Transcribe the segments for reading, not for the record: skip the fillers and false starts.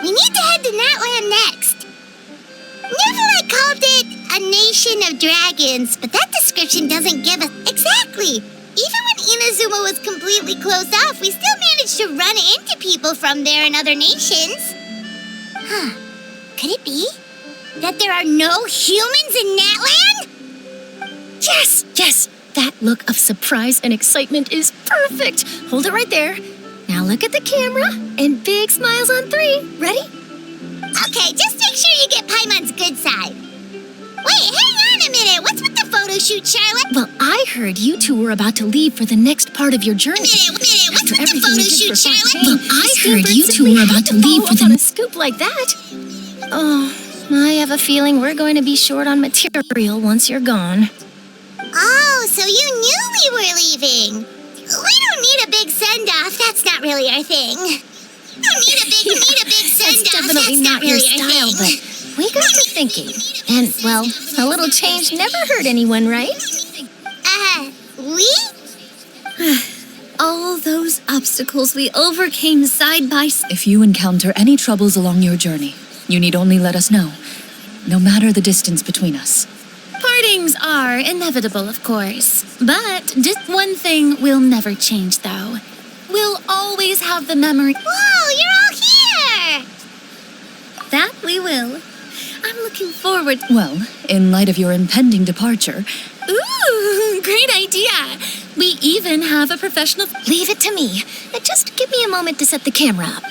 We need to head to Natland next. Neverland called it a nation of dragons, but that description doesn't give us... Exactly! Even when Inazuma was completely closed off, we still managed to run into people from there in other nations. Huh. Could it be that there are no humans in Natland? Yes, yes! That look of surprise and excitement is perfect! Hold it right there. Now look at the camera, and big smiles on 3. Ready? Okay, just make sure you get Paimon's good side. Wait, hang on a minute. What's with the photo shoot, Charlotte? Well, I heard you two were about to leave for the next part of your journey. What's with the photo shoot, Charlotte? Well, I heard you two were about to leave for the... a scoop like that. Oh, I have a feeling we're going to be short on material once you're gone. Oh, so you knew we were leaving. We don't need a big send-off. That's not really our thing. We don't need a big send-off. That's definitely not your style, but we got to thinking. And, well, a little change never hurt anyone, right? We? All those obstacles we overcame side by side. If you encounter any troubles along your journey, you need only let us know, no matter the distance between us. Partings are inevitable, of course. But just one thing will never change, though. We'll always have the memory. Whoa, you're all here! That we will. I'm looking forward. Well, in light of your impending departure... Ooh, great idea! We even have a professional... Leave it to me. Just give me a moment to set the camera up.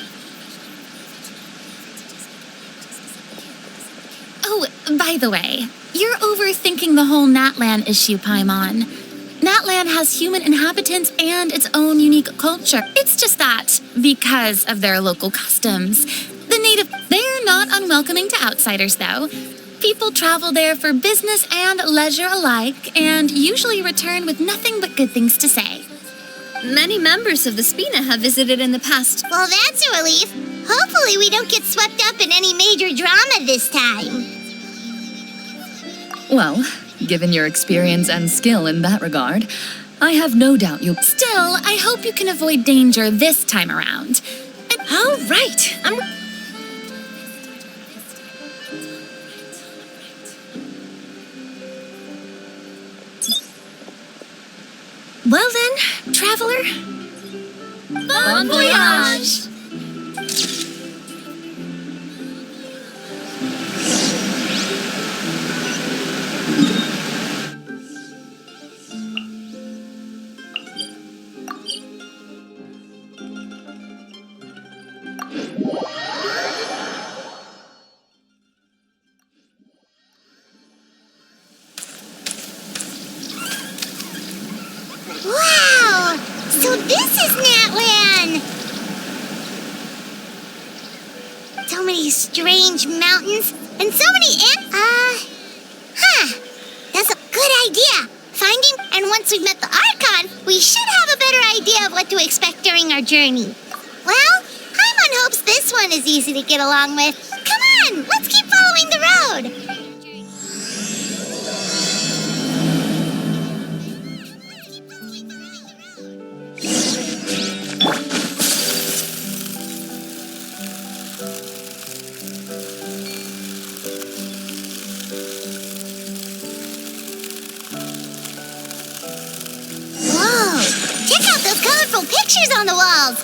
Oh, by the way, you're overthinking the whole Natland issue, Paimon. Natland has human inhabitants and its own unique culture. It's just that, because of their local customs, they're not unwelcoming to outsiders, though. People travel there for business and leisure alike, and usually return with nothing but good things to say. Many members of the Spina have visited in the past. Well, that's a relief. Hopefully we don't get swept up in any major drama this time. Well, given your experience and skill in that regard, I have no doubt you'll... Still, I hope you can avoid danger this time around. All right. Well then, traveler. Bon voyage! Wow! So this is Natland! So many strange mountains and so many That's a good idea. Finding, and once we've met the Archon, we should have a better idea of what to expect during our journey. Well, Paimon hopes this one is easy to get along with. Come on, let's keep following the road. Pictures on the walls.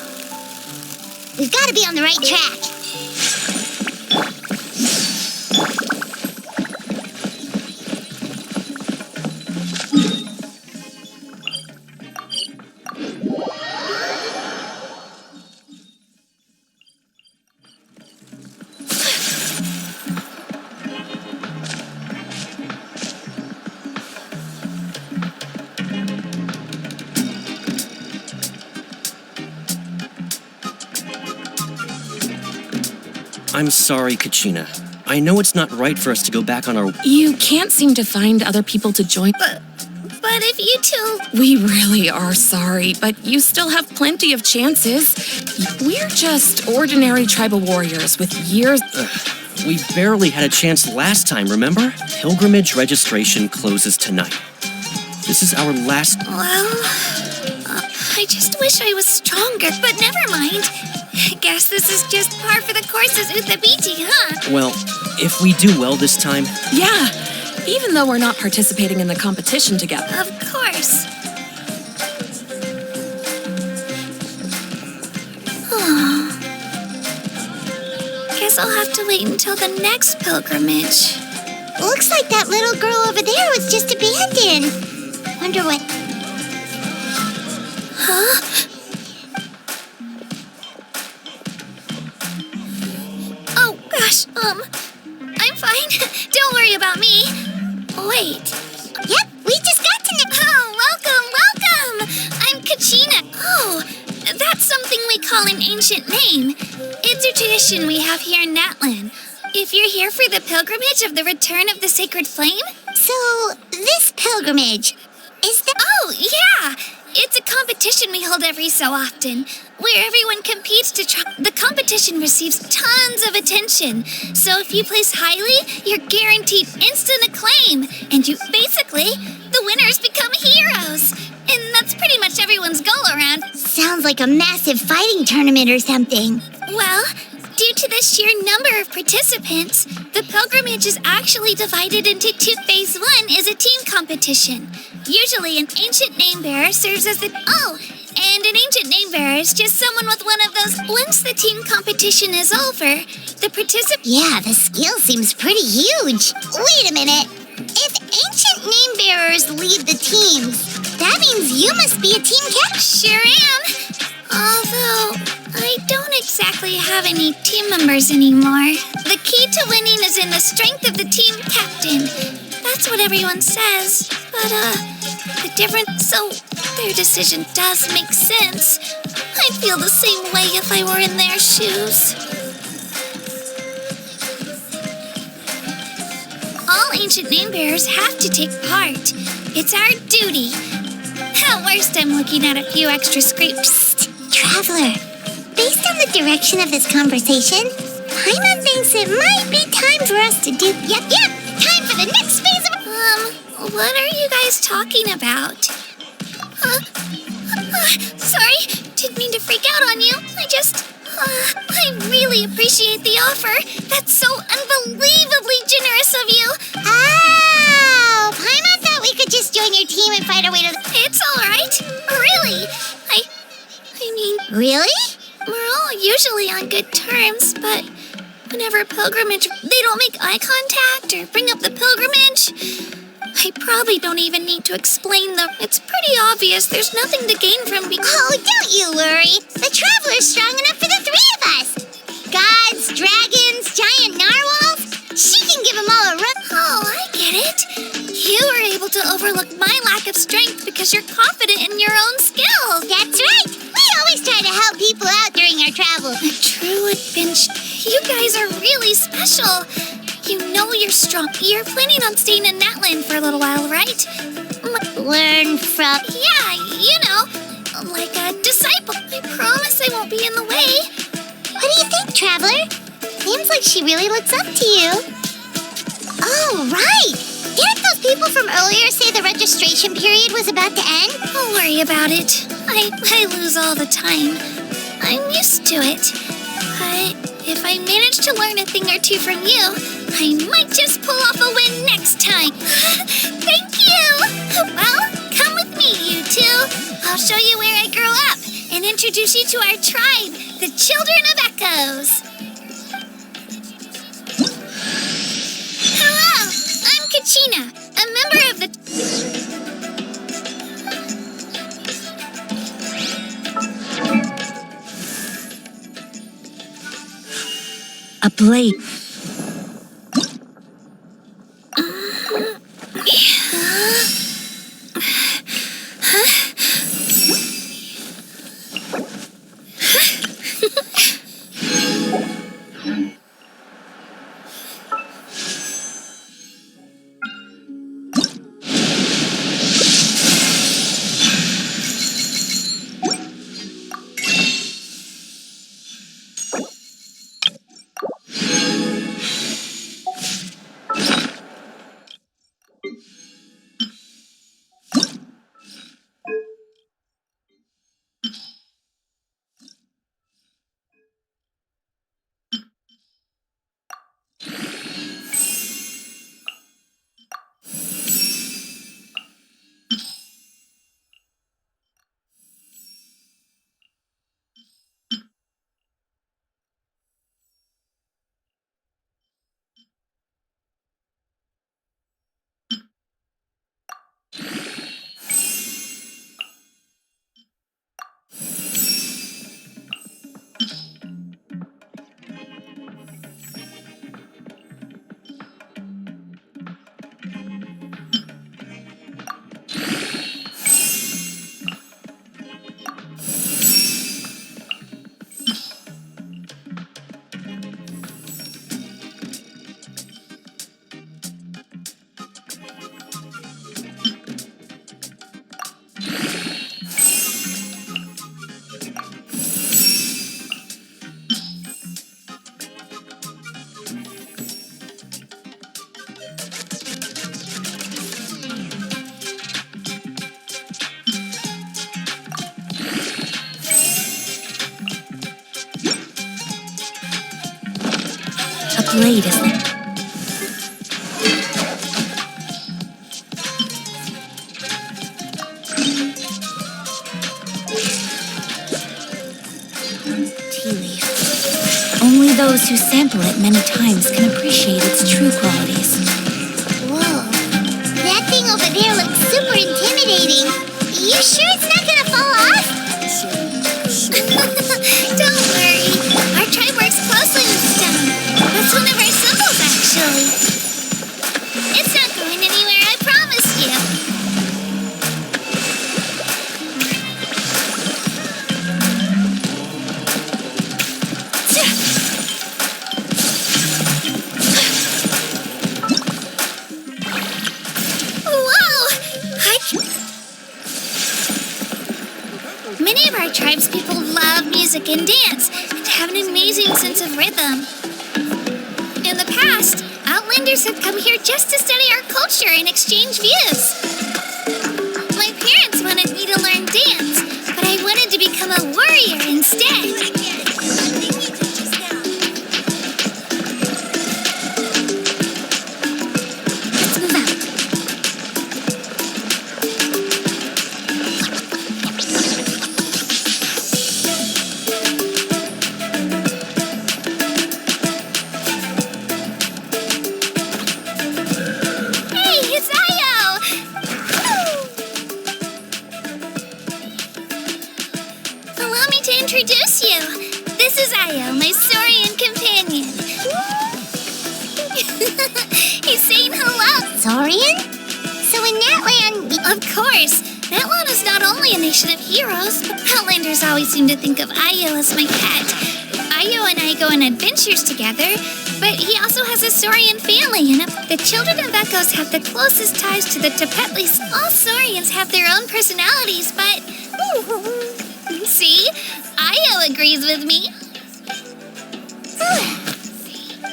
We've got to be on the right track. I'm sorry, Kachina. I know it's not right for us to go back on our... You can't seem to find other people to join. But if you two... We really are sorry, but you still have plenty of chances. We're just ordinary tribal warriors with years... We barely had a chance last time, remember? Pilgrimage registration closes tonight. This is our last... Well... I just wish I was stronger, but never mind. Guess this is just par for the course as Uthabiti, huh? Well, if we do well this time, Yeah, even though we're not participating in the competition together. Of course. Guess I'll have to wait until the next pilgrimage. Looks like that little girl over there was just abandoned. Wonder what... Huh? Oh, gosh, I'm fine. Don't worry about me. Wait. Yep, we just got to know... Oh, welcome! I'm Kachina. Oh, that's something we call an ancient name. It's a tradition we have here in Natlan. If you're here for the pilgrimage of the return of the sacred flame? So, this pilgrimage, is that... Oh, yeah! It's a competition we hold every so often, where everyone competes to try. The competition receives tons of attention, so if you place highly, you're guaranteed instant acclaim, and basically, the winners become heroes. And that's pretty much everyone's goal around. Sounds like a massive fighting tournament or something. Well, due to the sheer number of participants, the pilgrimage is actually divided into two. Phase 1 is a team competition. Usually an ancient name bearer serves as the... Oh, and an ancient name bearer is just someone with one of those... Once the team competition is over, the participant... Yeah, the skill seems pretty huge. Wait a minute. If ancient name bearers lead the teams, that means you must be a team captain. Sure am. Although, I don't exactly have any team members anymore. The key to winning is in the strength of the team captain. That's what everyone says. But, the difference... So, their decision does make sense. I'd feel the same way if I were in their shoes. All ancient name bearers have to take part. It's our duty. At worst, I'm looking at a few extra scrapes. Traveler, based on the direction of this conversation, Paimon thinks it might be time for us to do... Yep, time for the next phase of... What are you guys talking about? Sorry, didn't mean to freak out on you. I really appreciate the offer. That's so unbelievably generous of you. Oh, Paimon thought we could just join your team and fight our way to the... It's all right. Really. I mean... Really? We're all usually on good terms, but whenever a pilgrimage, they don't make eye contact or bring up the pilgrimage. I probably don't even need to explain them. It's pretty obvious there's nothing to gain from being... Oh, don't you worry. The Traveler's strong enough for the three of us. Gods, dragons, giant narwhals. She can give them all a run. Oh, I get it. You were able to overlook my lack of strength because you're confident in your own skills. That's right. We always try to help people out during our travel. A true adventure. You guys are really special. You know you're strong. You're planning on staying in Natlan for a little while, right? Learn from... Yeah, you know, like a disciple. I promise I won't be in the way. What do you think, Traveler? Seems like she really looks up to you. Oh, right. Didn't those people from earlier say the registration period was about to end? Don't worry about it. I lose all the time. I'm used to it. But if I manage to learn a thing or two from you, I might just pull off a win next time. Thank you! Well, come with me, you two. I'll show you where I grew up and introduce you to our tribe, the Children of Echoes. Hello, I'm Kachina, a member of the... A blade. A blade is the... tea leaf. Only those who sample it many times can appreciate its true qualities. Whoa. That thing over there looks super intimidating. You sure it's not gonna fall off? Don't worry. Our tribe works closely with stone. That's one of our symbols, actually. It's not going anywhere, I promise you. Many of our tribes people love music and dance and have an amazing sense of rhythm. In the past, Outlanders have come here just to study our culture and exchange views. My parents wanted me to learn dance, but I wanted to become a warrior instead. Let's move out. Hey, it's Ayo! Allow me to introduce you. This is Ayo, my Saurian companion. He's saying hello. Saurian? So in that land, Of course, Natlan is not only a nation of heroes, but Outlanders always seem to think of Ayo as my pet. Ayo and I go on adventures together, but he also has a Saurian family, and the children of Echoes have the closest ties to the Tepetlis. All Saurians have their own personalities, but... See? Ayo agrees with me.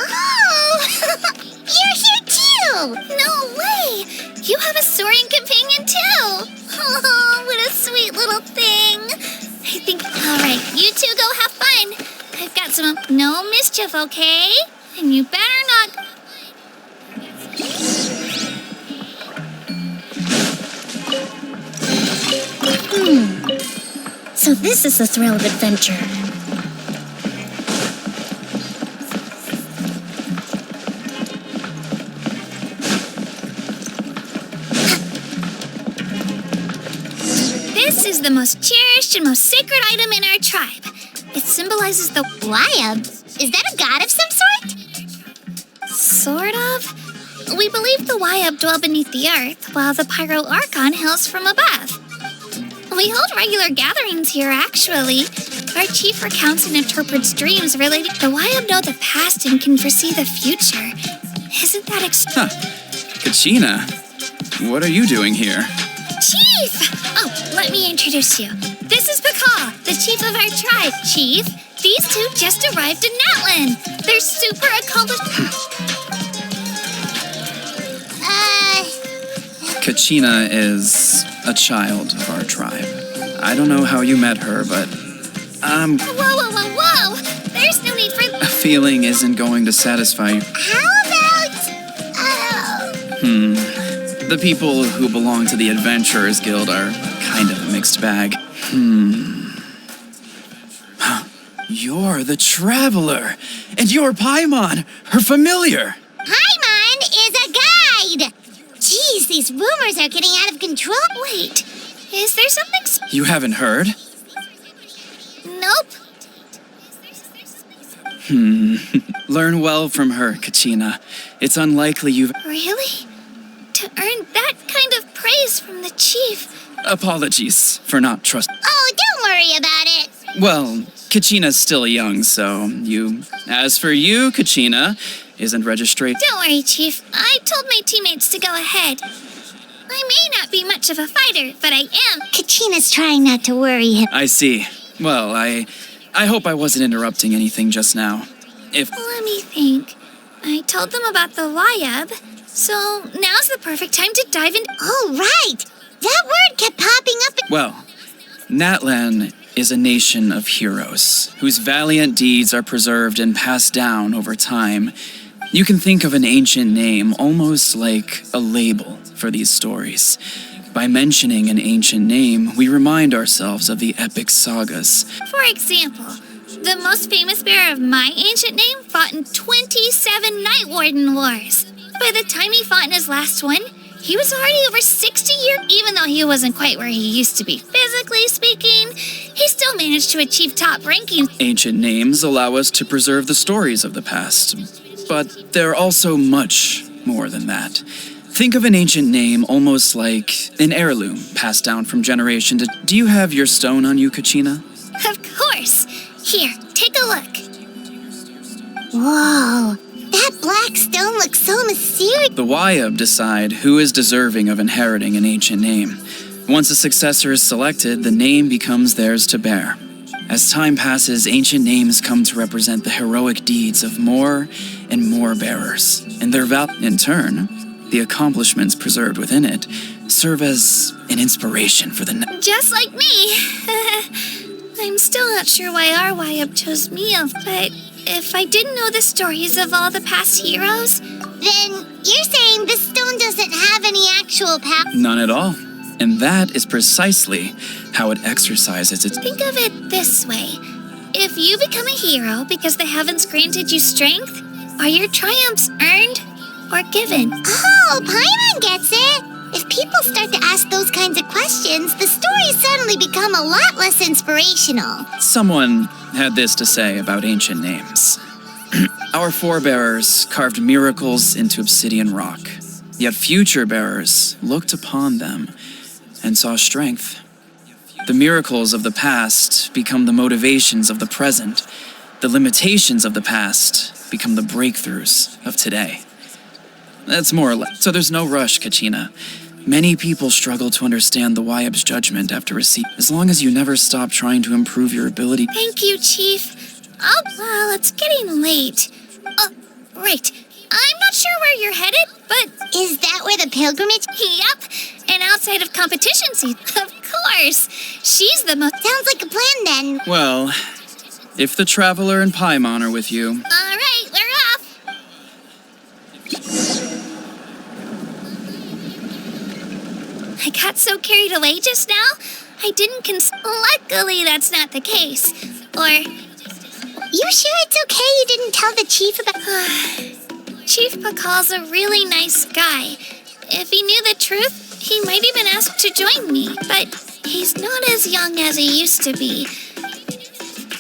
oh, you're here too. No way! You have a Saurian companion too! Oh, what a sweet little thing! I think, alright, you two go have fun. I've got some, no mischief, okay? And you better not... So this is the thrill of adventure. This is the most cherished and most sacred item in our tribe. It symbolizes the... Wyab? Is that a god of some sort? Sort of. We believe the Wyab dwell beneath the earth, while the Pyro Archon hails from above. We hold regular gatherings here, actually. Our chief recounts and interprets dreams related. The Wyab know the past and can foresee the future. Isn't that Kachina, what are you doing here? Chief! Oh, let me introduce you. This is Pakal, the chief of our tribe. Chief, these two just arrived in Natlan. They're super accomplished. Kachina is a child of our tribe. I don't know how you met her, but Whoa! There's no need for... a feeling isn't going to satisfy you. How about... The people who belong to the Adventurers Guild are kind of a mixed bag. You're the Traveler, and you're Paimon, her familiar. Paimon is a guide! Jeez, these rumors are getting out of control. Wait, is there something... You haven't heard? Nope. Learn well from her, Kachina. It's unlikely you've... Really? To earn that kind of praise from the chief? Apologies for not trusting... Oh, don't worry about it. Well, Kachina's still young, so you... As for you, Kachina, isn't registrate... Don't worry, Chief. I told my teammates to go ahead. I may not be much of a fighter, but I am. Kachina's trying not to worry him. I see. Well, I hope I wasn't interrupting anything just now. If... Let me think. I told them about the Wyab, so now's the perfect time to dive in. Oh, right. That word kept popping up. Well, Natlan is a nation of heroes, whose valiant deeds are preserved and passed down over time. You can think of an ancient name almost like a label for these stories. By mentioning an ancient name, we remind ourselves of the epic sagas. For example, the most famous bearer of my ancient name fought in 27 Night Warden Wars. By the time he fought in his last one, he was already over 60 years. Even though he wasn't quite where he used to be physically speaking, he still managed to achieve top rankings. Ancient names allow us to preserve the stories of the past, but they're also much more than that. Think of an ancient name almost like an heirloom passed down from generation to... Do you have your stone on you, Kachina? Of course. Here, take a look. Whoa, that black stone looks so mysterious. The Wayab decide who is deserving of inheriting an ancient name. Once a successor is selected, the name becomes theirs to bear. As time passes, ancient names come to represent the heroic deeds of more and more bearers, and their in turn, the accomplishments preserved within it, serve as an inspiration for the Just like me. I'm still not sure why our Wayab chose me, but if I didn't know the stories of all the past heroes... Then you're saying this stone doesn't have any actual power? None at all. And that is precisely how it exercises its... Think of it this way. If you become a hero because the heavens granted you strength, are your triumphs earned or given? Oh, Paimon gets it. If people start to ask those kinds of questions, the stories suddenly become a lot less inspirational. Someone had this to say about ancient names. Our forebears carved miracles into obsidian rock, yet future bearers looked upon them and saw strength. The miracles of the past become the motivations of the present. The limitations of the past become the breakthroughs of today. That's more or less. So there's no rush, Kachina. Many people struggle to understand the Wayab's judgment after receipt. As long as you never stop trying to improve your ability. Thank you, Chief. Oh, well, it's getting late. Right. I'm not sure where you're headed, but... Is that where the pilgrimage... Yep. And outside of competition seat, of course. She's the most... Sounds like a plan, then. Well, if the Traveler and Paimon are with you... All right, we're off. I got so carried away just now, I didn't Luckily, that's not the case. Or... You sure it's okay you didn't tell the chief about... Chief Pakal's a really nice guy. If he knew the truth, he might even ask to join me. But he's not as young as he used to be.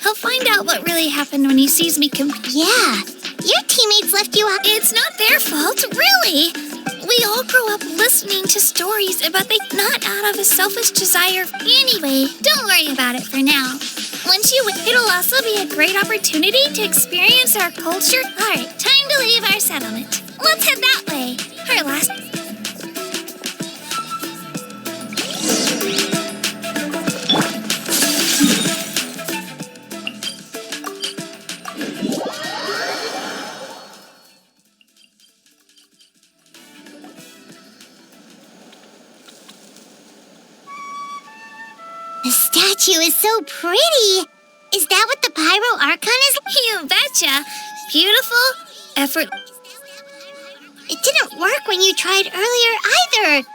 He'll find out what really happened when he sees me Yeah, your teammates left you out. It's not their fault, really. We all grow up listening to stories about not out of a selfish desire. Anyway, don't worry about it for now. Once you win, it'll also be a great opportunity to experience our culture. All right, time to leave our settlement. Let's head that way. Our last... The statue is so pretty. Is that what the Pyro Archon is? You betcha. Beautiful, effort... It didn't work when you tried earlier either.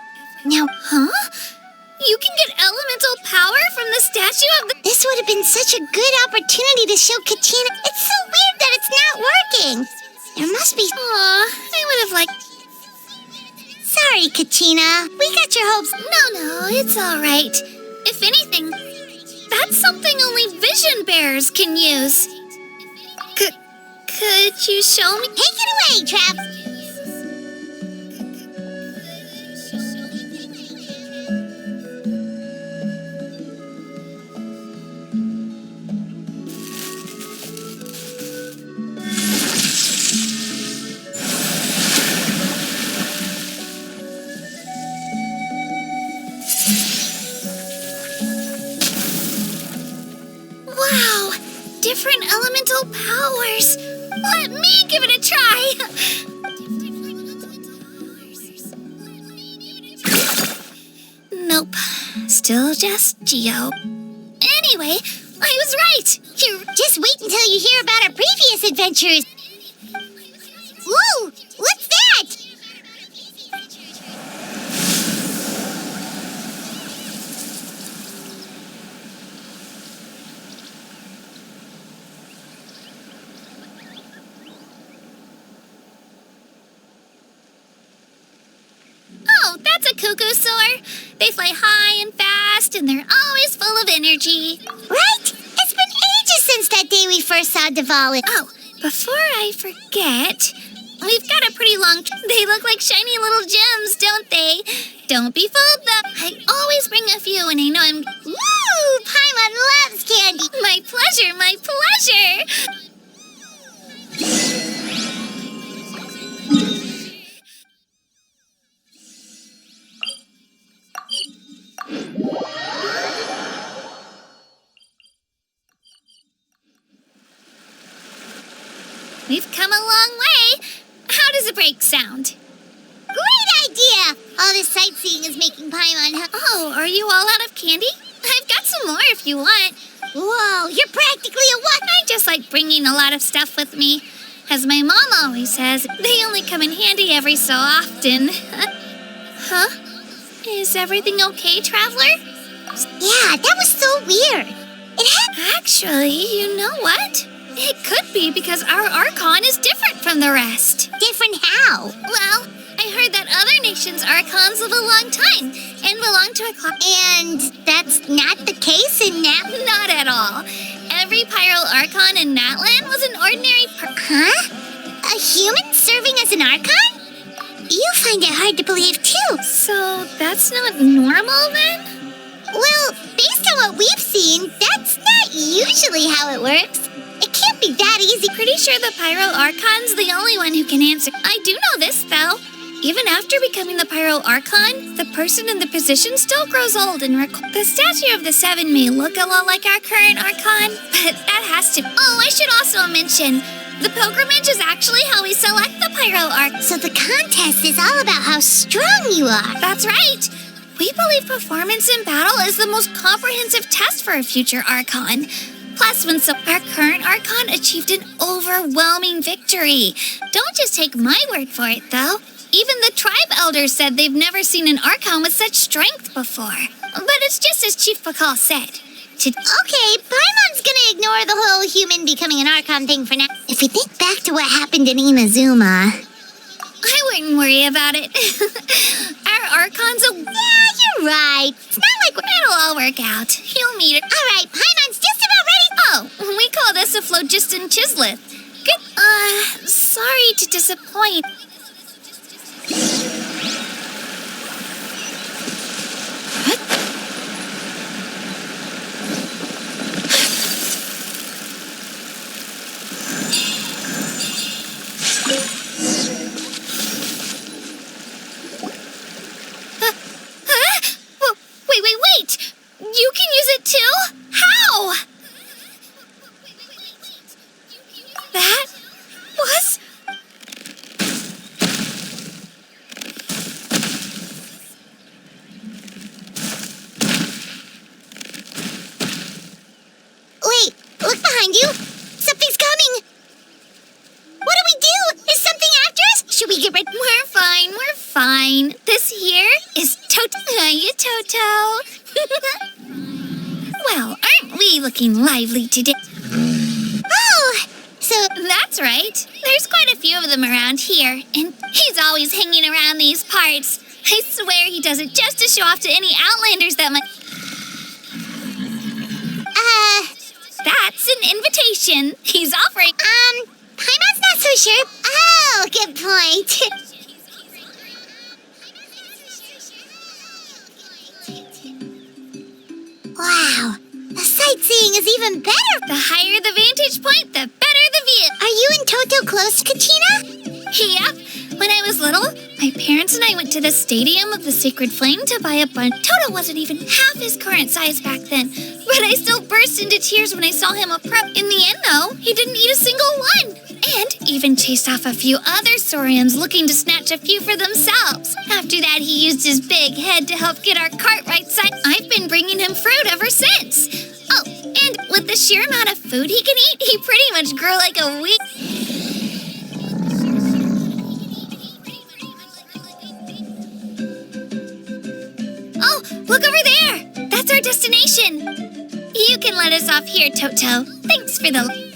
Now, Huh? You can get elemental power from the statue of the... this would have been such a good opportunity to show Kachina. It's so weird that it's not working. There must be... Aw, I would have liked... Sorry, Kachina. We got your hopes. No, it's all right. If anything, that's something only vision bearers can use. Could you show me? Take it away, Trav. Wow, different elemental powers. Let me give it a try. Nope, still just Geo. Anyway, I was right. You just wait until you hear about our previous adventures. Whoa! What's that? Oh, that's a cuckoo soar. They fly high and fast, and they're always full of energy. Right? It's been ages since that day we first saw Duvall. Oh, before I forget, we've got a pretty long They look like shiny little gems, don't they? Don't be fooled, though. I always bring a few when I know I'm... Woo! Paimon loves candy. My pleasure, my pleasure! We've come a long way. How does a break sound? Great idea! All this sightseeing is making Paimon... Oh, are you all out of candy? I've got some more if you want. Whoa, you're practically a what? I just like bringing a lot of stuff with me. As my mom always says, they only come in handy every so often. Huh? Is everything okay, Traveler? Yeah, that was so weird. Actually, you know what? It could be because our archon is different from the rest. Different how? Well, I heard that other nations' archons live a long time and belong to a class. And that's not the case in Nat... Not at all. Every Pyro Archon in Natlan was an ordinary Huh? A human serving as an archon? You find it hard to believe, too. So that's not normal then? Well, based on what we've seen, that's not usually how it works. It can't be that easy. Pretty sure the Pyro Archon's the only one who can answer. I do know this, though. Even after becoming the Pyro Archon, the person in the position still grows old and The statue of the Seven may look a lot like our current Archon, but that has to... Oh, I should also mention, the pilgrimage is actually how we select the Pyro Archon. So the contest is all about how strong you are. That's right. We believe performance in battle is the most comprehensive test for a future Archon. Plus, when our current Archon achieved an overwhelming victory. Don't just take my word for it, though. Even the tribe elders said they've never seen an Archon with such strength before. But it's just as Chief Pakal said. Okay, Paimon's gonna ignore the whole human becoming an Archon thing for now. If we think back to what happened in Inazuma... I wouldn't worry about it. Our Archon's a... Yeah, you're right. It's not like It'll all work out. You'll meet it. All right, Paimon's just about ready. Oh, we call this a phlogiston chisleth. Good. Sorry to disappoint. Wait! You can use it too? How? That was... Wait, look behind you. Something's coming. What do we do? Is something after us? Should we get rid... We're fine. This here is Toto. Hiya, Toto. Well, aren't we looking lively today? Oh, so... That's right. There's quite a few of them around here, and he's always hanging around these parts. I swear he does it just to show off to any Outlanders that might... That's an invitation. He's offering... Paimon's not so sure. Oh, good point. Wow, the sightseeing is even better. The higher the vantage point, the better the view. Are you and Toto close, Kachina? Yep. When I was little, my parents and I went to the Stadium of the Sacred Flame to buy a bunch. Toto wasn't even half his current size back then, but I still burst into tears when I saw him approach. In the end, though, he didn't eat a single one. And even chased off a few other Saurians looking to snatch a few for themselves. After that, he used his big head to help get our cart right side. I've been bringing him fruit ever since. Oh, And with the sheer amount of food he can eat, he pretty much grew like a weed. Oh, look over there! That's our destination! You can let us off here, Toto. Thanks for the...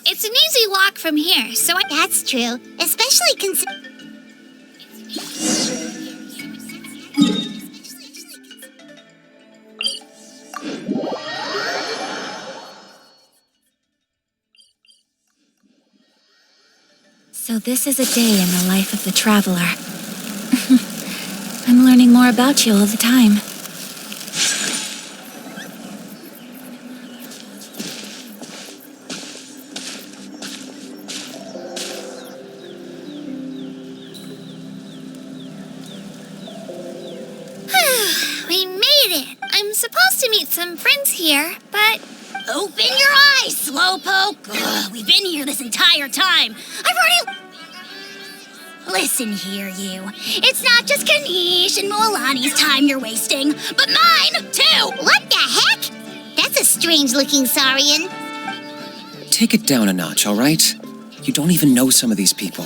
It's an easy walk from here, so I... That's true, especially So this is a day in the life of the traveler. I'm learning more about you all the time. We made it! I'm supposed to meet some friends here, but... Open your eyes, Slowpoke! Ugh, we've been here this entire time. I've already... Listen here, you. It's not just Kanish and Moalani's time you're wasting, but mine, too! What the heck? That's a strange-looking Saurian. Take it down a notch, all right? You don't even know some of these people.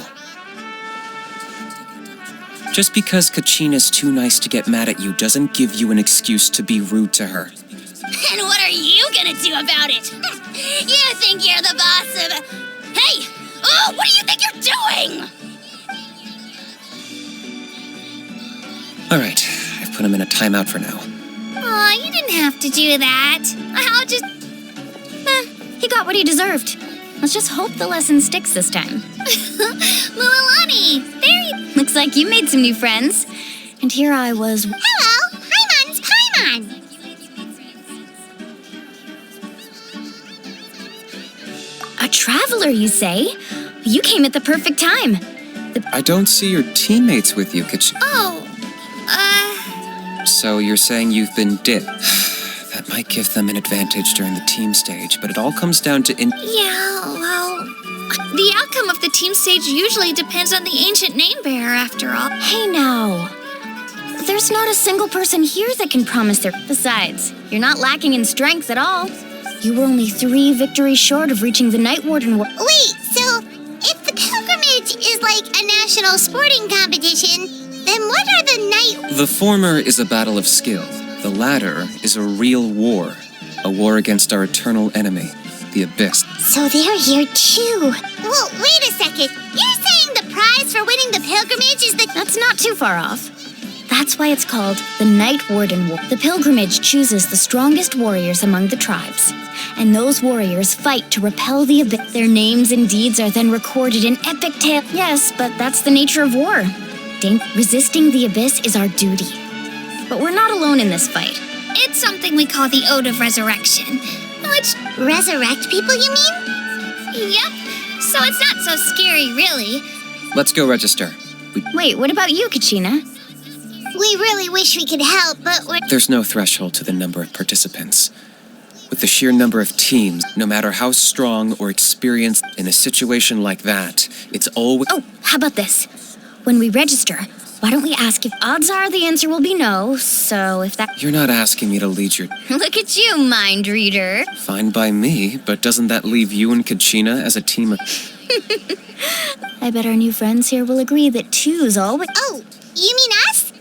Just because Kachina's too nice to get mad at you doesn't give you an excuse to be rude to her. And what are you gonna do about it? You think you're the boss of... Hey! Oh, what do you think you're doing? All right, I've put him in a timeout for now. Aw, you didn't have to do that. I'll just... He got what he deserved. Let's just hope the lesson sticks this time. Mualani, there you... Looks like you made some new friends. And here I was... Hello, Paimon's Paimon. A traveler, you say? You came at the perfect time. I don't see your teammates with you, Oh, So you're saying you've been dipped. That might give them an advantage during the team stage, but it all comes down to yeah, well... The outcome of the team stage usually depends on the ancient name bearer, after all. Hey now. There's not a single person here that can promise their... Besides, you're not lacking in strength at all. You were only 3 victories short of reaching the Night Warden... Wait, so if the pilgrimage is like a national sporting competition, then what are the night... The former is a battle of skill. The latter is a real war. A war against our eternal enemy, the Abyss. So they're here too. Well, wait a second. You're saying the prize for winning the pilgrimage is the... That's not too far off. That's why it's called the Night Warden War. The pilgrimage chooses the strongest warriors among the tribes. And those warriors fight to repel the Abyss. Their names and deeds are then recorded in epic tales. Yes, but that's the nature of war. Resisting the Abyss is our duty. But we're not alone in this fight. It's something we call the Ode of Resurrection, which... Resurrect people, you mean? Yep, so it's not so scary, really. Let's go register. Wait, what about you, Kachina? We really wish we could help, but we're... There's no threshold to the number of participants. With the sheer number of teams, no matter how strong or experienced in a situation like that, it's always... Oh, how about this? When we register, why don't we ask if odds are the answer will be no, so if that... You're not asking me to lead your... Look at you, mind reader. Fine by me, but doesn't that leave you and Kachina as a team of... I bet our new friends here will agree that 2's always... Oh, you mean us?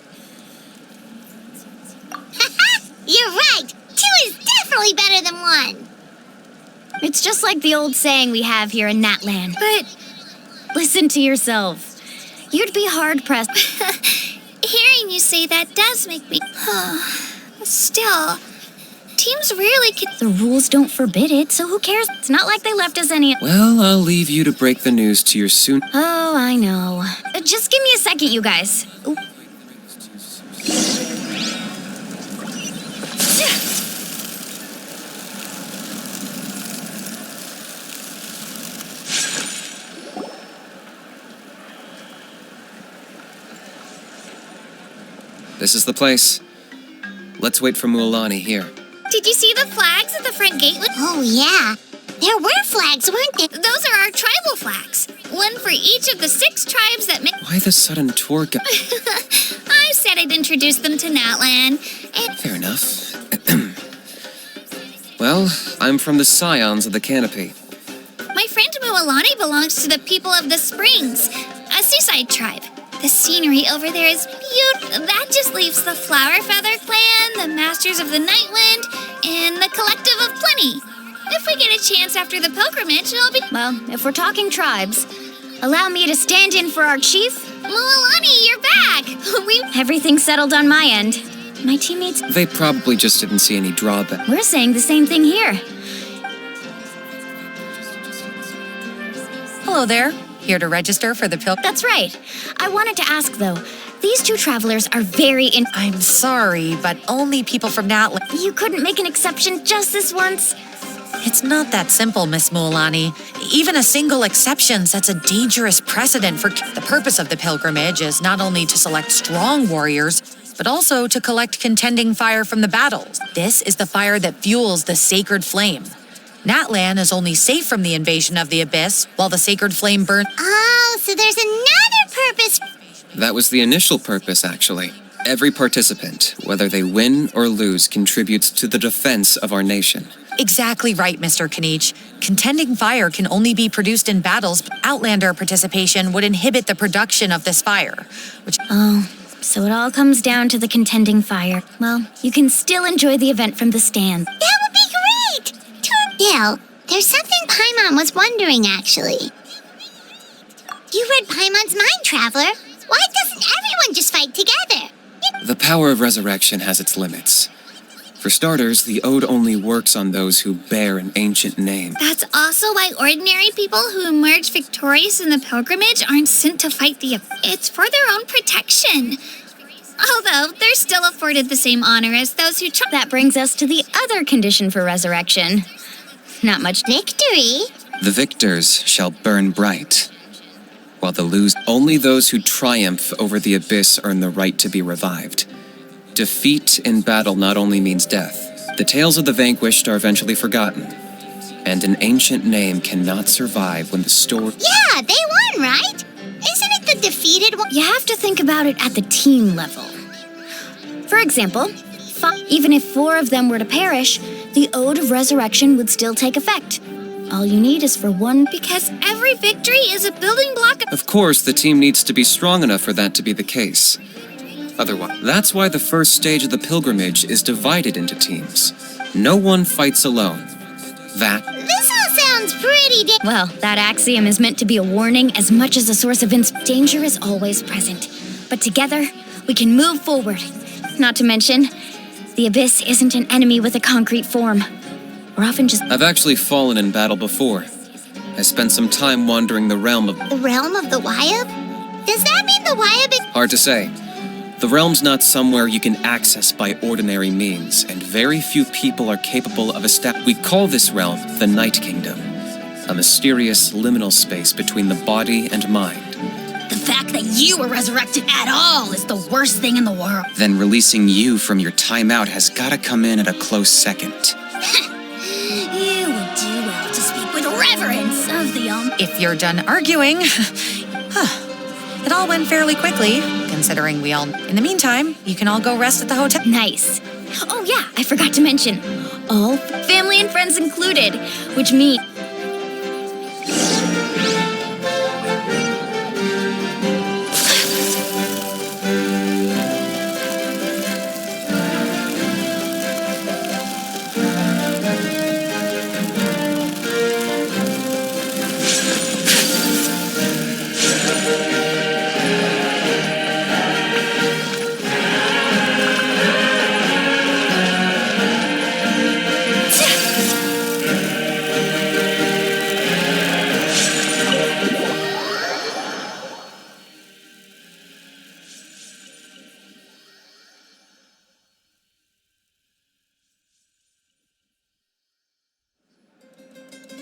You're right. 2 is definitely better than 1. It's just like the old saying we have here in Natland. But listen to yourself. You'd be hard-pressed. Hearing you say that does make me... Still, teams rarely can... The rules don't forbid it, so who cares? It's not like they left us any... Well, I'll leave you to break the news to your soon... Oh, I know. Just give me a second, you guys. Ooh. This is the place. Let's wait for Mualani here. Did you see the flags at the front gate? Oh, yeah. There were flags, weren't there? Those are our tribal flags. One for each of the 6 tribes that make... Why the sudden tour guide? I said I'd introduce them to Natlan. Fair enough. Well, I'm from the Scions of the Canopy. My friend Mualani belongs to the people of the Springs, a seaside tribe. The scenery over there is beautiful. That just leaves the Flower Feather Clan, the Masters of the Nightwind, and the Collective of Plenty. If we get a chance after the pilgrimage, it'll be... Well, if we're talking tribes, allow me to stand in for our chief. Mualani, you're back! Everything's settled on my end. My teammates... They probably just didn't see any drawback. We're saying the same thing here. Hello there. Here to register for the pilgrimage. That's right. I wanted to ask, though. These two travelers are very I'm sorry, but only people from Natlan. You couldn't make an exception just this once? It's not that simple, Miss Mualani. Even a single exception sets a dangerous precedent for... The purpose of the pilgrimage is not only to select strong warriors, but also to collect contending fire from the battles. This is the fire that fuels the sacred flame. Natlan is only safe from the invasion of the Abyss, while the sacred flame burns... Oh, so there's another purpose. That was the initial purpose, actually. Every participant, whether they win or lose, contributes to the defense of our nation. Exactly right, Mr. Kanich. Contending fire can only be produced in battles, but Outlander participation would inhibit the production of this fire, which... Oh, so it all comes down to the contending fire. Well, you can still enjoy the event from the stand. That would be great. Dale, there's something Paimon was wondering, actually. You read Paimon's mind, Traveler. Why doesn't everyone just fight together? The power of resurrection has its limits. For starters, the ode only works on those who bear an ancient name. That's also why ordinary people who emerge victorious in the pilgrimage aren't sent to fight the... It's for their own protection. Although, they're still afforded the same honor as those who... That brings us to the other condition for resurrection. Not much Victory? The victors shall burn bright, while the lose... Only those who triumph over the abyss earn the right to be revived. Defeat in battle not only means death. The tales of the vanquished are eventually forgotten, and an ancient name cannot survive when the story... Yeah, they won, right? Isn't it the defeated one? You have to think about it at the team level. For example, even if 4 of them were to perish, the Ode of Resurrection would still take effect. All you need is for one... Because every victory is a building block of... Of course, the team needs to be strong enough for that to be the case. Otherwise, that's why the first stage of the pilgrimage is divided into teams. No one fights alone. This all sounds pretty Well, that axiom is meant to be a warning as much as a source of danger is always present. But together, we can move forward. Not to mention, the Abyss isn't an enemy with a concrete form. We're often just... I've actually fallen in battle before. I spent some time wandering the realm of... The realm of the Wyab? Does that mean the Wyab is... Hard to say. The realm's not somewhere you can access by ordinary means, and very few people are capable of We call this realm the Night Kingdom, a mysterious liminal space between the body and mind. The fact that you were resurrected at all is the worst thing in the world. Then releasing you from your timeout has gotta come in at a close second. You would do well to speak with reverence of the If you're done arguing... It all went fairly quickly, considering we all... In the meantime, you can all go rest at the hotel. Nice. Oh yeah, I forgot to mention, all family and friends included, which means...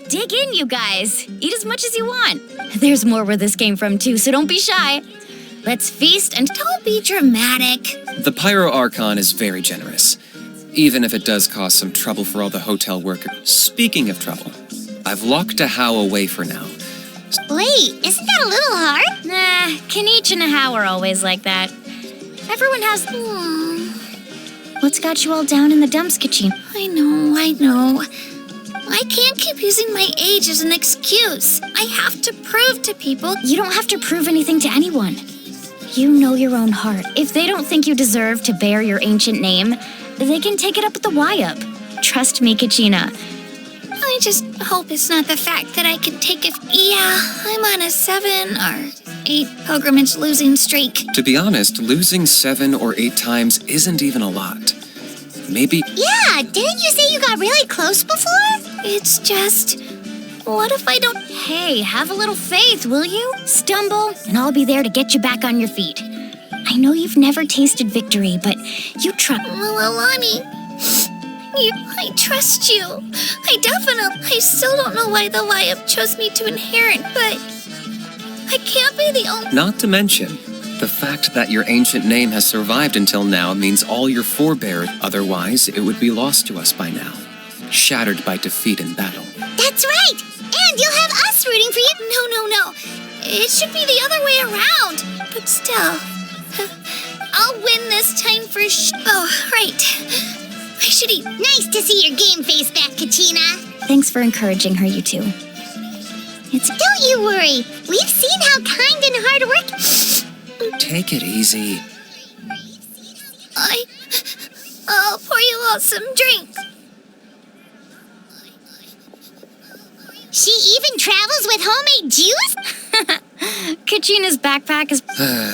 Dig in, you guys. Eat as much as you want. There's more where this came from, too, so don't be shy. Let's feast and... Don't be dramatic. The Pyro Archon is very generous, even if it does cause some trouble for all the hotel workers. Speaking of trouble, I've locked a How away for now. Wait, isn't that a little hard? Nah, Kanich and How are always like that. Everyone has... What's got you all down in the dumps, Kachin? I know. I can't keep using my age as an excuse. I have to prove to people. You don't have to prove anything to anyone. You know your own heart. If they don't think you deserve to bear your ancient name, they can take it up with the Y-Up. Trust me, Kachina. I just hope it's not the fact that I can take it. Yeah, I'm on a 7 or 8 pilgrimage losing streak. To be honest, losing 7 or 8 times isn't even a lot. Maybe... Yeah, didn't you say you got really close before? It's just... What if I don't... Hey, have a little faith, will you? Stumble, and I'll be there to get you back on your feet. I know you've never tasted victory, but you try... Alani, I trust you. I still don't know why the Y-Up chose me to inherit, but... I can't be the only... Not to mention, the fact that your ancient name has survived until now means all your forebears, otherwise it would be lost to us by now. Shattered by defeat in battle. That's right! And you'll have us rooting for you. No. It should be the other way around. But still, I'll win this time for Oh, right. I should eat. Nice to see your game face back, Kachina. Thanks for encouraging her, you two. Don't you worry. We've seen how kind and hard work... Take it easy. I'll pour you all some drink. She even travels with homemade juice? Kachina's backpack is...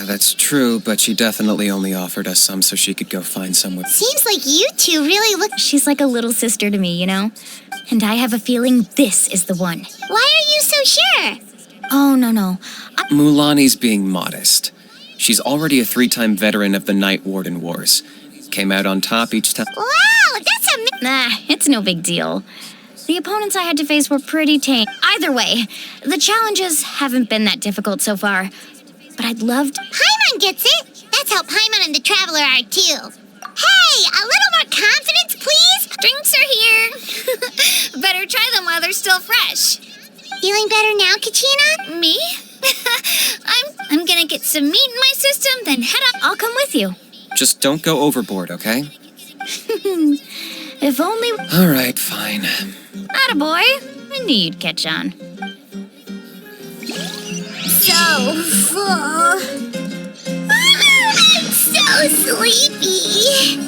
That's true, but she definitely only offered us some so she could go find someone. Seems like you two really look... She's like a little sister to me, you know? And I have a feeling this is the one. Why are you so sure? Oh, no. Mulani's being modest. She's already a 3-time veteran of the Night Warden Wars. Came out on top each time. Wow, that's Nah, it's no big deal. The opponents I had to face were pretty tame. Either way, the challenges haven't been that difficult so far. But I'd love to... Paimon gets it. That's how Paimon and the Traveler are, too. Hey, a little more confidence, please? Drinks are here. Better try them while they're still fresh. Feeling better now, Kachina? Me? I'm gonna get some meat in my system, then head up. I'll come with you. Just don't go overboard, okay? If only... All right, fine. Attaboy. I knew you'd catch on. So full. I'm so sleepy.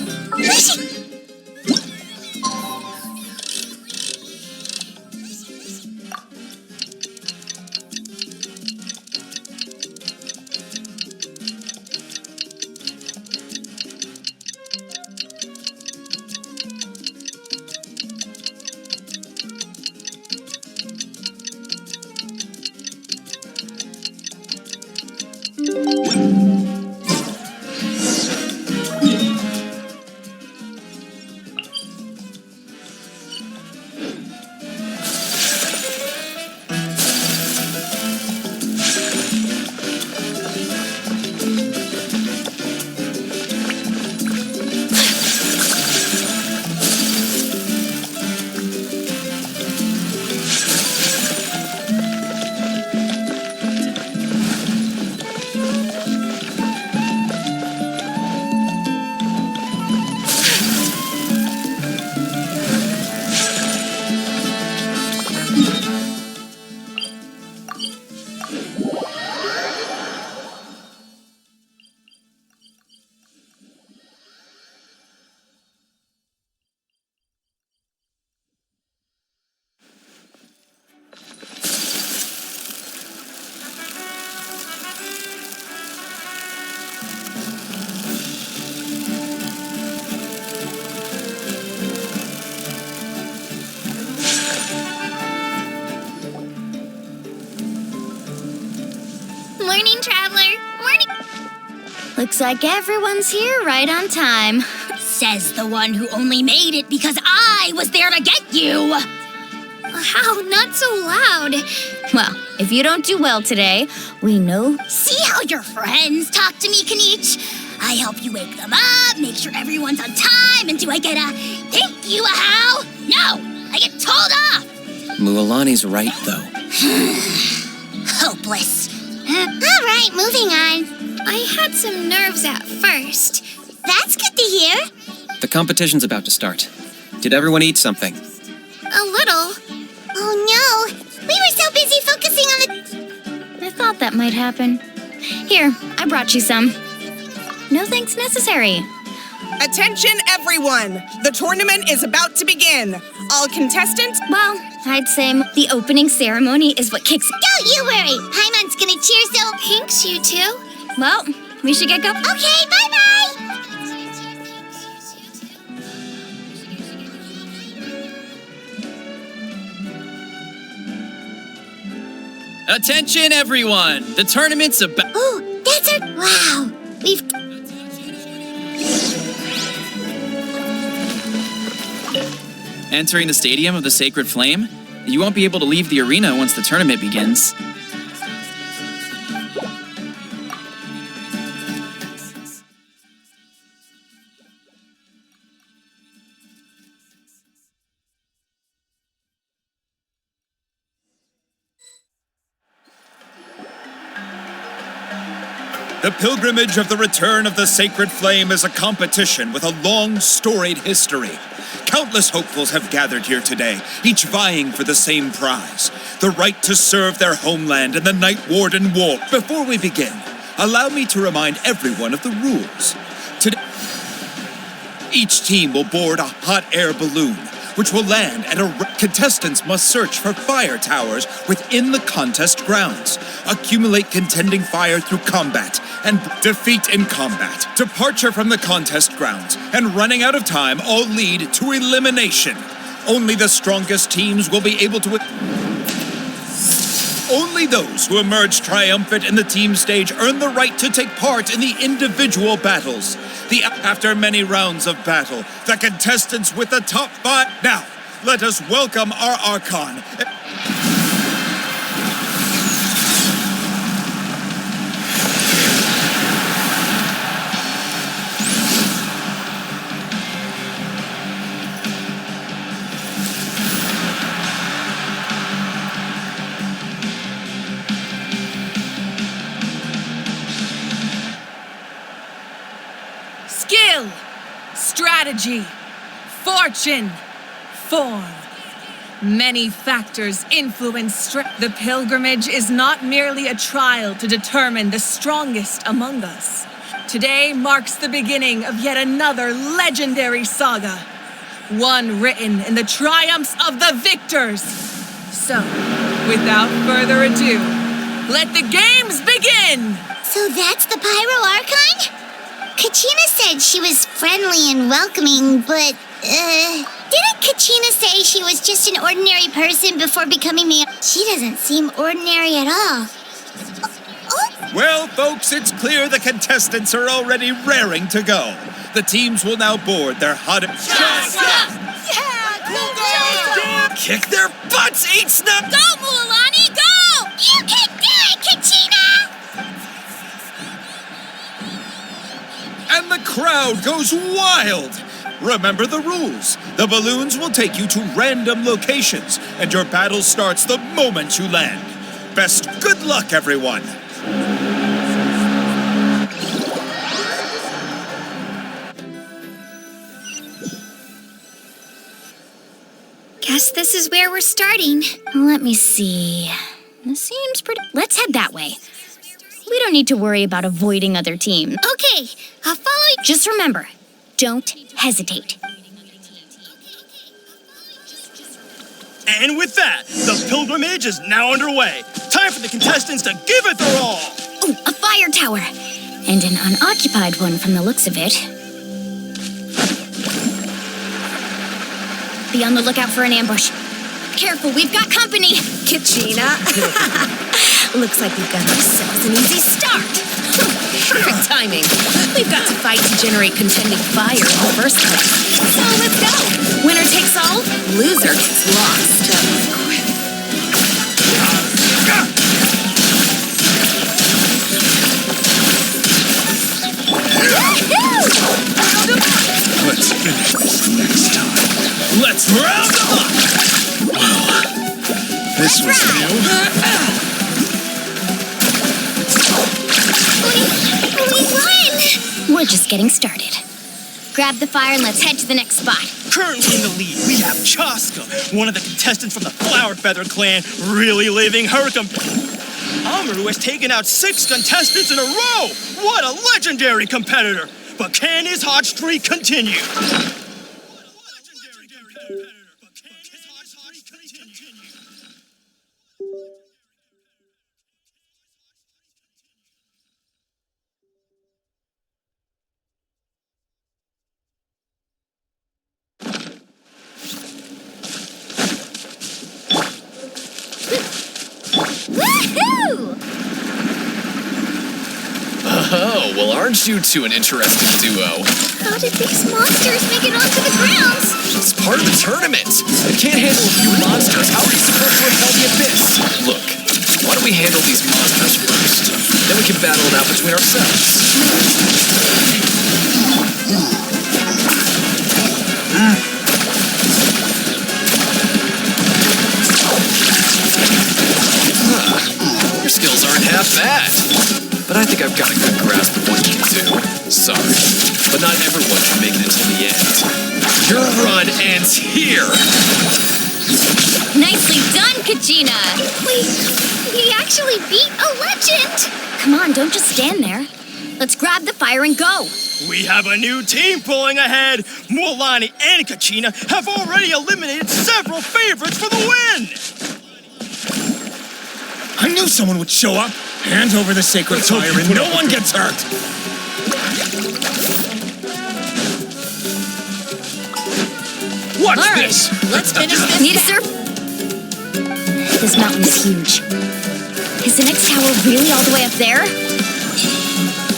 Morning, Traveler. Morning. Looks like everyone's here right on time. Says the one who only made it because I was there to get you. How? Not so loud. Well, if you don't do well today, we know... See how your friends talk to me, Kanich? I help you wake them up, make sure everyone's on time, and do I get a thank you, a how? No, I get told off. Mulani's right, though. Hopeless. All right, moving on. I had some nerves at first. That's good to hear. The competition's about to start. Did everyone eat something? A little. Oh no! We were so busy focusing on the... I thought that might happen. Here, I brought you some. No thanks necessary. Attention, everyone! The tournament is about to begin. All contestants... Well, I'd say the opening ceremony is what kicks... Don't you worry! Paimon's gonna cheer so... Thanks, you two. Well, we should get going. Okay, bye-bye! Attention, everyone! The tournament's about. Oh, that's our... Wow! We've... Entering the Stadium of the Sacred Flame? You won't be able to leave the arena once the tournament begins. The pilgrimage of the return of the Sacred Flame is a competition with a long, storied history. Countless hopefuls have gathered here today, each vying for the same prize, the right to serve their homeland in the Night Warden War. Before we begin, allow me to remind everyone of the rules. Today, each team will board a hot air balloon, which will land at contestants must search for fire towers within the contest grounds, accumulate contending fire through combat, and defeat in combat. Departure from the contest grounds and running out of time all lead to elimination. Only the strongest teams will be able to... Only those who emerge triumphant in the team stage earn the right to take part in the individual battles. After many rounds of battle, the contestants with the top 5... Now, let us welcome our archon. Skill, strategy, fortune, form. Many factors influence strength. The pilgrimage is not merely a trial to determine the strongest among us. Today marks the beginning of yet another legendary saga, one written in the triumphs of the victors. So, without further ado, let the games begin! So that's the Pyro Archon? Kachina said she was friendly and welcoming, but, didn't Kachina say she was just an ordinary person before becoming the... She doesn't seem ordinary at all. Well, folks, it's clear the contestants are already raring to go. The teams will now board their hot... Kick their butts, Eat Snap! Go, Mualani, go! You can do it, Kachina! And the crowd goes wild! Remember the rules. The balloons will take you to random locations, and your battle starts the moment you land. Best good luck, everyone! Guess this is where we're starting. Let me see. This seems pretty... Let's head that way. We don't need to worry about avoiding other teams. Okay, I'll follow you. Just remember, don't hesitate. And with that, the pilgrimage is now underway. Time for the contestants to give it their all. Ooh, a fire tower. And an unoccupied one from the looks of it. Be on the lookout for an ambush. Careful, we've got company. Kachina. Looks like we've got ourselves an easy start. Perfect timing. We've got to fight to generate contending fire in the first place. So let's go. Winner takes all, loser gets lost. Let's finish this next time. Let's round them up! Wow. This was new. We're just getting started. Grab the fire and let's head to the next spot. Currently in the lead, we have Chaska, one of the contestants from the Flower Feather clan, really living her Amaru has taken out 6 contestants in a row! What a legendary competitor! But can his hot streak continue? Woohoo! Oh, well, aren't you two an interesting duo? How did these monsters make it onto the grounds? It's part of the tournament. You can't handle a few monsters. How are you supposed to repel the abyss? Look, why don't we handle these monsters first? Then we can battle it out between ourselves. Your skills aren't half bad. But I think I've got a good grasp of what you can do. Sorry, but not everyone can make it until the end. Your run ends here! Nicely done, Kachina! We actually beat a legend! Come on, don't just stand there. Let's grab the fire and go. We have a new team pulling ahead. Mulani and Kachina have already eliminated several favorites for the win! I knew someone would show up. Hand over the sacred fire and no one gets hurt. Watch All right, this! let's finish this. Need a surf? This mountain is huge. Is the next tower really all the way up there?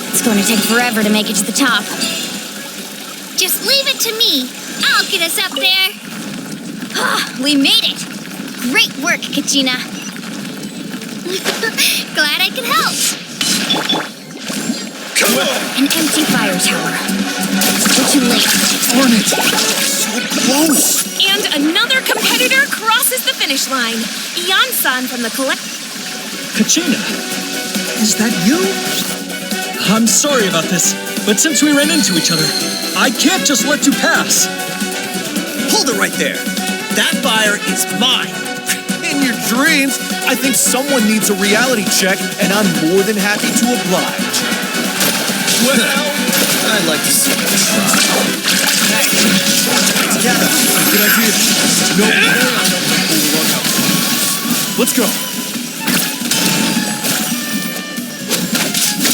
It's going to take forever to make it to the top. Just leave it to me. I'll get us up there. Ah, we made it! Great work, Kachina. Glad I could help. Come on! An empty fire tower. We're too late. Darn it! So close! And another competitor crosses the finish line. Ian-san from the Kachina, is that you? I'm sorry about this, but since we ran into each other, I can't just let you pass. Hold it right there. That fire is mine. In your dreams, I think someone needs a reality check, and I'm more than happy to oblige. Well, I'd like to see you try. Hey, together. Good idea. No, let's go.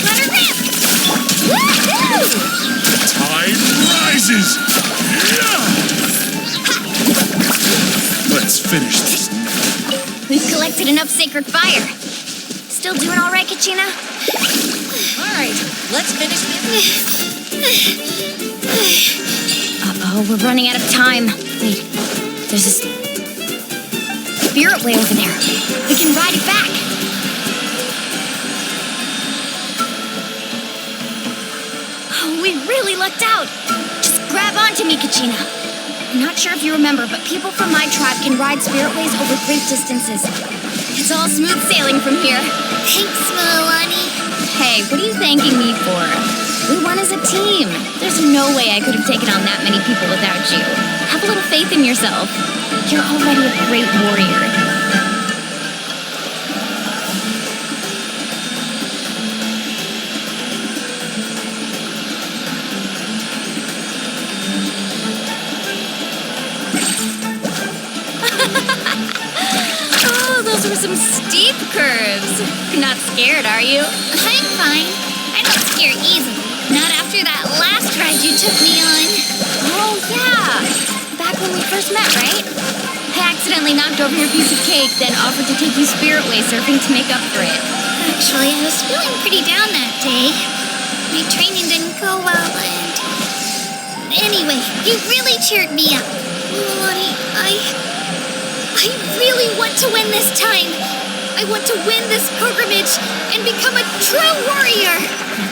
Let her rip! Woohoo! Tide rises! Let's finish this. We've collected enough sacred fire. Still doing all right, Kachina? All right, let's finish this. Uh-oh, we're running out of time. Wait, there's a spirit way over there. We can ride it back. Oh, we really lucked out. Just grab onto me, Kachina. I'm not sure if you remember, but people from my tribe can ride spiritways over great distances. It's all smooth sailing from here. Thanks, Mulani. Hey, what are you thanking me for? We won as a team. There's no way I could have taken on that many people without you. Have a little faith in yourself. You're already a great warrior. Oh, those were some steep curves. You're not scared, are you? I'm fine. I don't scare easily. Not after that last ride you took me on. Oh, yeah. Back when we first met, right? I accidentally knocked over your piece of cake, then offered to take you spiritway surfing to make up for it. Actually, I was feeling pretty down that day. My training didn't go well, and... Anyway, you really cheered me up. Mulani, I really want to win this time. I want to win this pilgrimage and become a true warrior.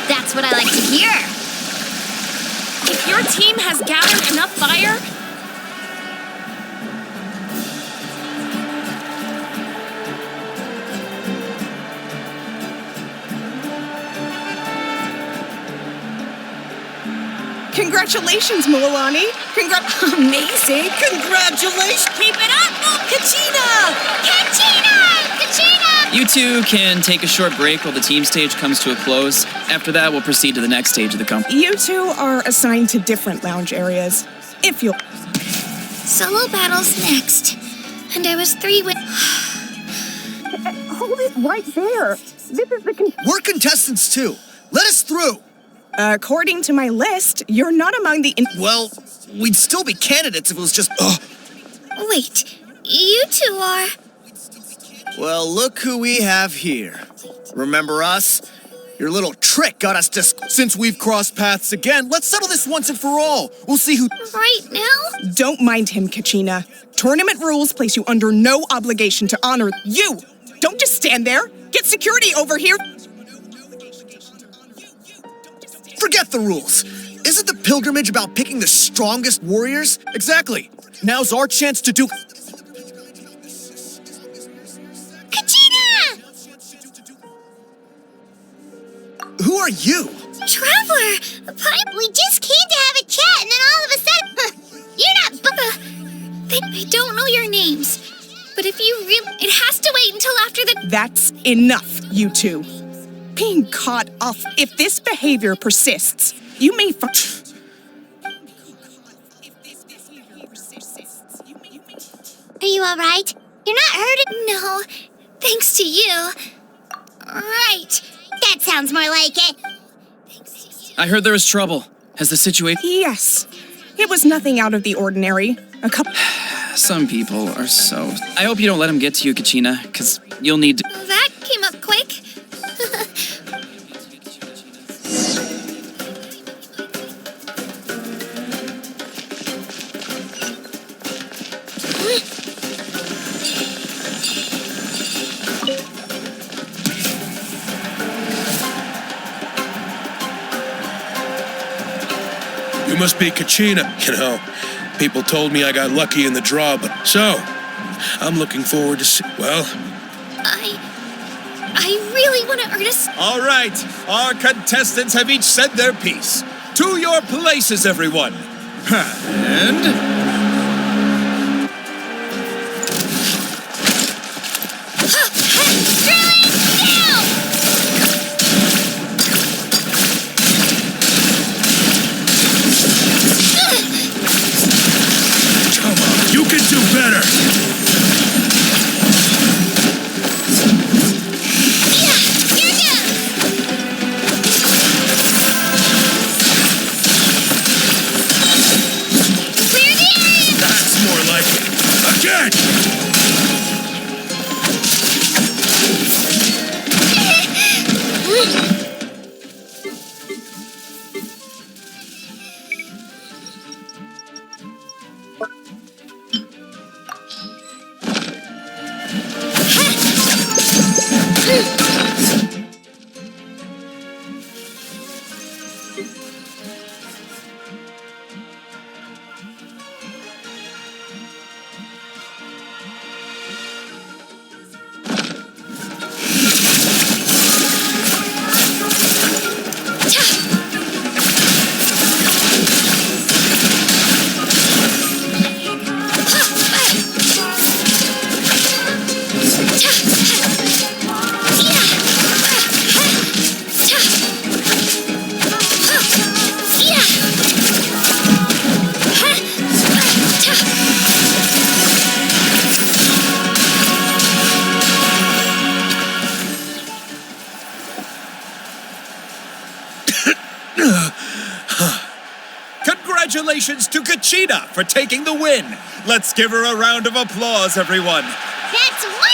That's what I like to hear. If your team has gathered enough fire, Congratulations, Mulani. Amazing. Congratulations. Keep it up, Kachina! Kachina! You two can take a short break while the team stage comes to a close. After that, we'll proceed to the next stage of the company. You two are assigned to different lounge areas. If you'll... Solo battles next. And I was 3 win... Hold it right there. This is the... We're contestants too. Let us through. According to my list, you're not among the... Well, we'd still be candidates if it was just... Wait, you two are... Well, look who we have here. Remember us? Your little trick got us Since we've crossed paths again, let's settle this once and for all. We'll see who... Right now? Don't mind him, Kachina. Tournament rules place you under no obligation to honor you. Don't just stand there. Get security over here. Forget the rules. Isn't the pilgrimage about picking the strongest warriors? Exactly. Now's our chance to do... Kachina! Who are you? Traveler! We just came to have a chat, and then all of a sudden, you're not... I don't know your names. But if you really... It has to wait until after the... That's enough, you two. Being caught off... If this behavior persists, you may... Are you all right? You're not hurt? No, thanks to you. Right. That sounds more like it. I heard there was trouble. Has the situation... Yes. It was nothing out of the ordinary. A couple... Some people are so... I hope you don't let him get to you, Kachina, because you'll need to... That came up quick. You must be Kachina, you know. People told me I got lucky in the draw, but so, I'm looking forward to see... Well... I really want to earn a... All right, our contestants have each said their piece. To your places, everyone. And... You can do better! That's more like it. Again! Congratulations to Kachina for taking the win. Let's give her a round of applause, everyone. That's wonderful!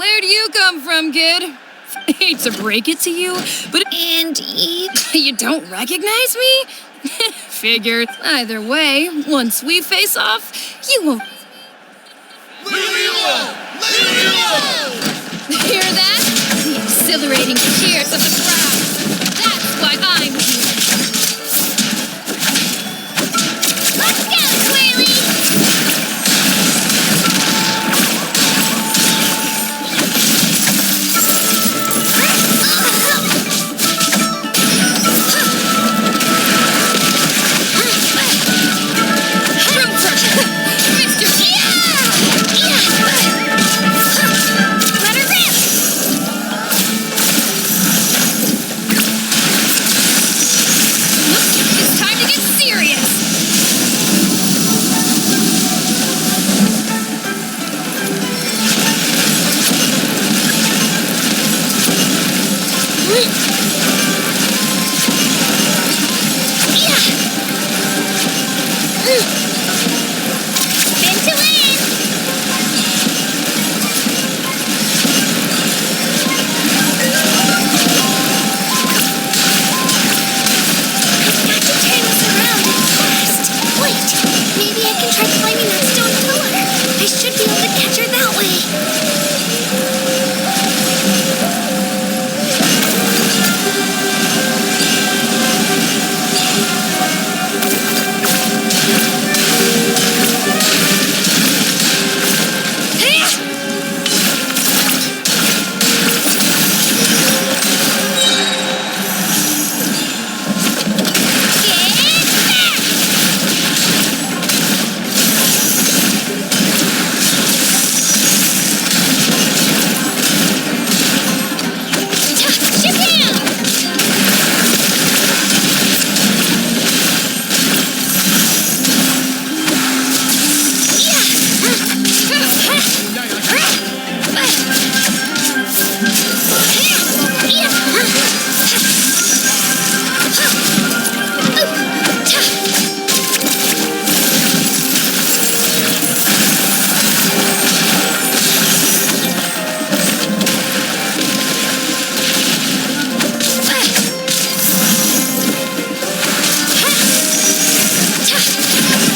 Where'd you come from, kid? Hate to break it to you, but Andy, you don't recognize me? Figured. Either way, once we face off, you won't. Hear that? The exhilarating cheers of the crowd. That's why I'm here. let's go, Twirly! Let her rip! It's time to get serious. Spin to win! I've got to turn this around fast. Wait, maybe I can try climbing that stone pillar. I should be able to catch her that way.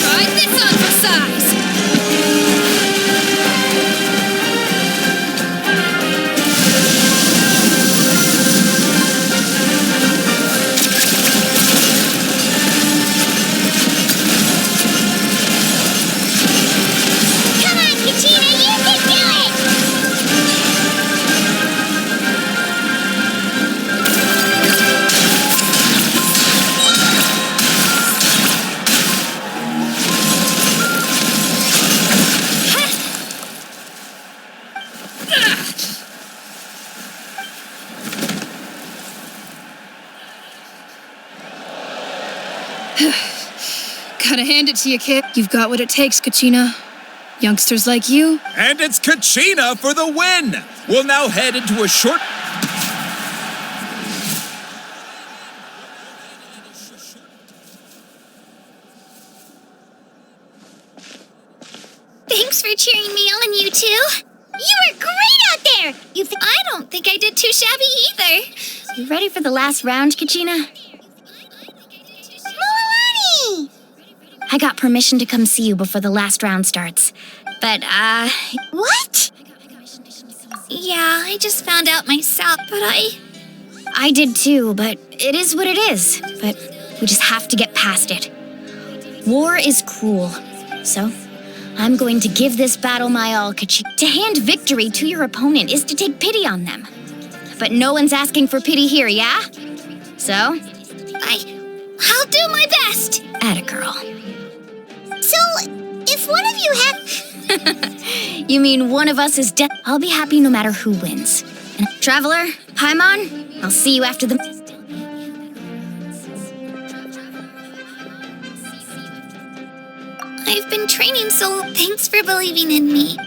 Try this on for size. Come on, Katina, you can do it! Gotta hand it to you, kid. You've got what it takes, Kachina. Youngsters like you. And it's Kachina for the win! We'll now head into a short... Thanks for cheering me on, you two. You were great out there! I don't think I did too shabby either. You ready for the last round, Kachina? Milani! I got permission to come see you before the last round starts. But, What? Yeah, I just found out myself, but I did too, but it is what it is. But we just have to get past it. War is cruel. So, I'm going to give this battle my all, Kachina. To hand victory to your opponent is to take pity on them. But no one's asking for pity here, yeah? So? I'll do my best. Atta girl. So, if one of you had... You mean one of us is dead? I'll be happy no matter who wins. And Traveler, Paimon, I'll see you after the... I've been training, so thanks for believing in me.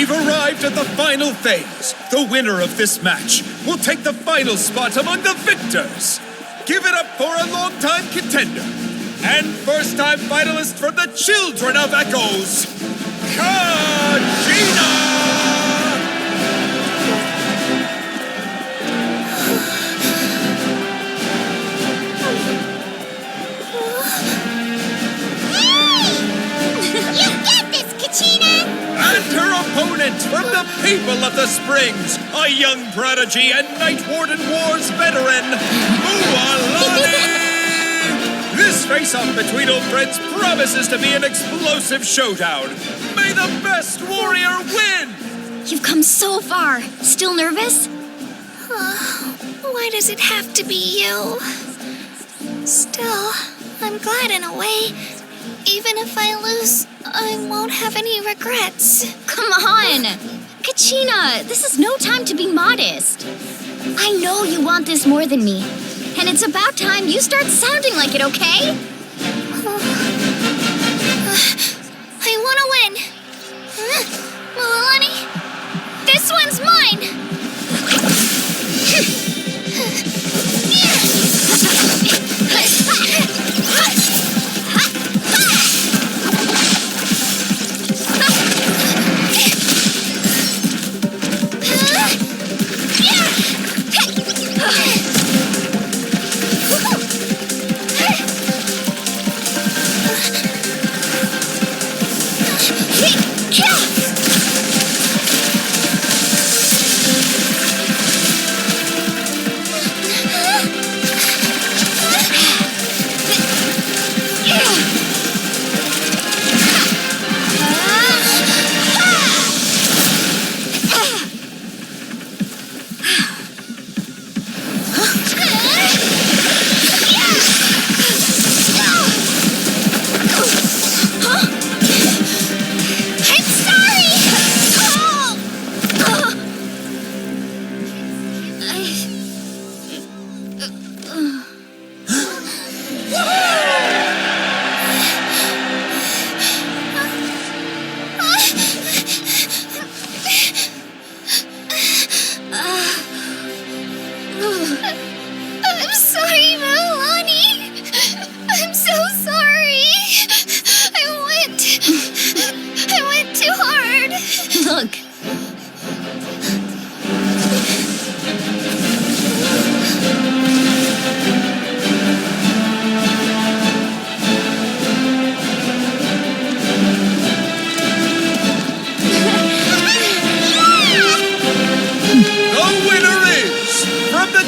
We've arrived at the final phase. The winner of this match will take the final spot among the victors. Give it up for a long-time contender and first-time finalist from the Children of Echoes, Kachina! You got this, Kachina! And her opponent from the people of the Springs, a young prodigy and Night Warden Wars veteran, Mualani! This face-off between old friends promises to be an explosive showdown. May the best warrior win! You've come so far. Still nervous? Why does it have to be you? Still, I'm glad in a way. Even if I lose, I won't have any regrets. Come on! Kachina, this is no time to be modest. I know you want this more than me. And it's about time you start sounding like it, okay? I want to win. Mualani, this one's mine. I'm sorry, Mualani. I'm so sorry. I went too hard. Look.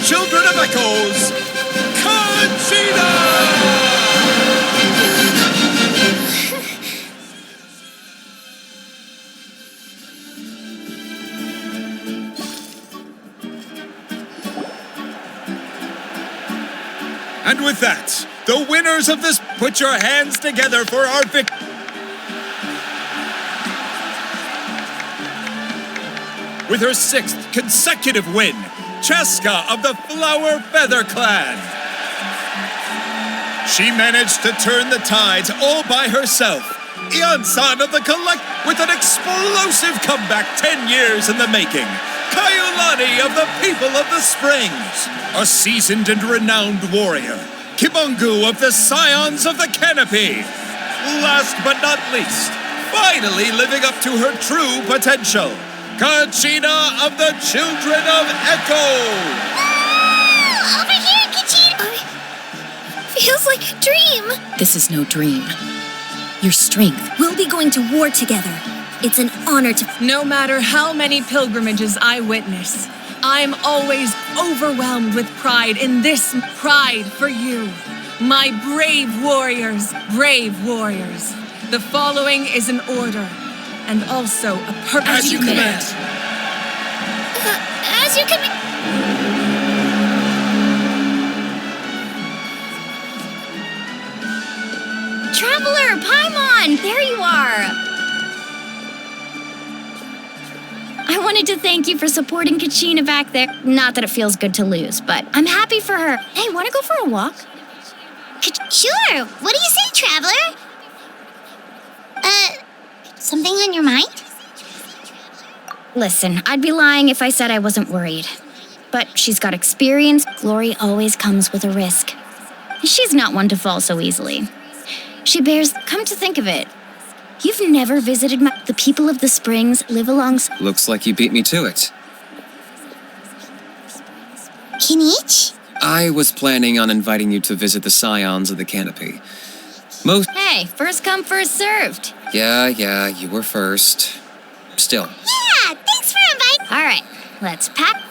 Children of Echoes, Kachina! And with that, the winners of this, put your hands together for our victor. With her 6th consecutive win, Cheska of the Flower Feather Clan. She managed to turn the tides all by herself. Ian-san of the Collect with an explosive comeback 10 years in the making. Kayulani of the People of the Springs, a seasoned and renowned warrior. Kibungu of the Scions of the Canopy. Last but not least, finally living up to her true potential, Kachina of the Children of Echo! Over here, Kachina! Feels like a dream. This is no dream. Your strength. We'll be going to war together. It's an honor to... No matter how many pilgrimages I witness, I'm always overwhelmed with pride in this pride for you. My brave warriors, brave warriors. The following is an order. And also a purpose. As you command. As you command. Traveler, Paimon, there you are. I wanted to thank you for supporting Kachina back there. Not that it feels good to lose, but I'm happy for her. Hey, want to go for a walk? Sure. What do you say, Traveler? Something on your mind? Listen, I'd be lying if I said I wasn't worried. But she's got experience. Glory always comes with a risk. She's not one to fall so easily. Come to think of it, you've never visited the people of the Springs live alongside. Looks like you beat me to it. Kinich? I was planning on inviting you to visit the Scions of the Canopy. Hey, first come, first served. Yeah, you were first. Still. Yeah, thanks for inviting. All right, let's pack